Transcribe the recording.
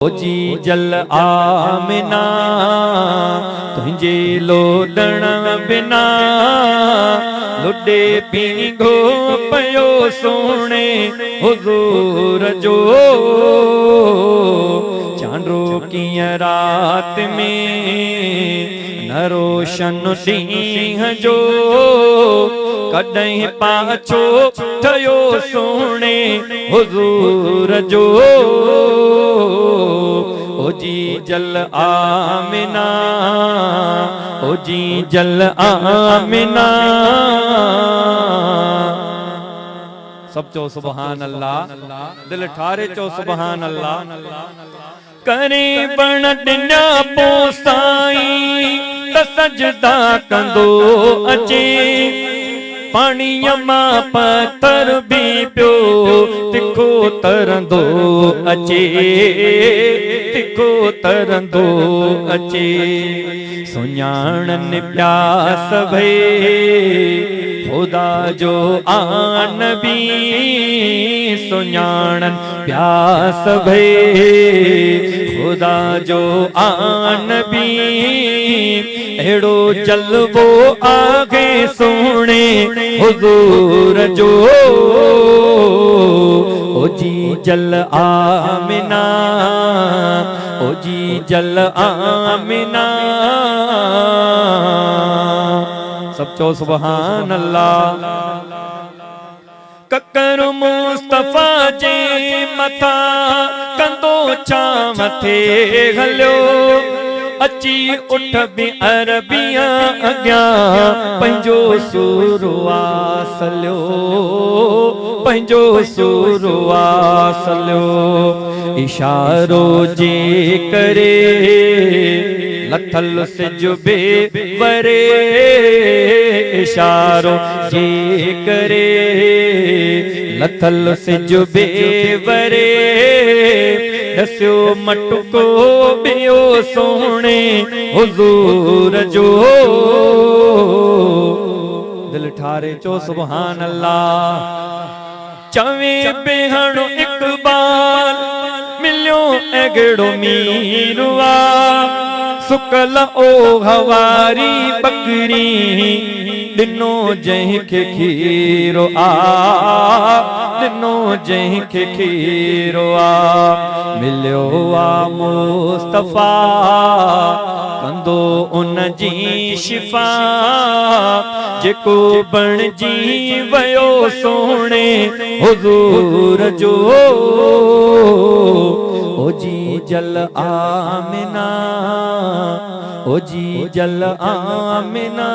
ओ जी जल आमिना तुझे लोदण बिना लुडे पींघो पयो सोने हुजूर जो चांड्रो किया रात में न रोशन ॾींहं जो कॾहिं पाछो ठयो सोने हुजूर जो ओ जी जल आमिना ओ जी जल आमिना सब चो सुभान अल्लाह दिल ठारे चो सुभान अल्लाह करे बण ॾिना पोइ साईं त सजदा कंदो अचे पाणीअ मां पत्थर भी पियो तिखो तरंदो अचे तिखो तरंदो अचे सुञाणनि प्यास भई खुदा जो आन भी सुञाणनि प्यास भई खुदा जो आन भी अहिड़ो जलवो आगे सोने हुजूर जो ओ जी जल आमिना ओ जी जल आमिना सब चो सुभान अल्लाह ककर मुस्तफा जे मथा कंदो छा मथे हलियो अची उठ भी अरबिया अग्या पंजो सुरवासलियो पंजो सुरवासलियो इशारो जे करे लथल सिज बे वरे इशारो जे करे लथल सिज बे वरे दस्यो मटको बियो सोने हुजूर जो दिल ठारे चो सुभान अल्लाह चवे बेहणो इकबाल मिलियो एगड़ो मीरवा सुकल ओ हवारी बकरी दिनो जंहिंखे खीरो दिनो जंहिंखे खीरो मिलियो मुस्तफा कंदो उन जी शिफा जेको बणजी वयो सोने हुजूर जो ओ जी जल आमिना ओ जी जल आमिना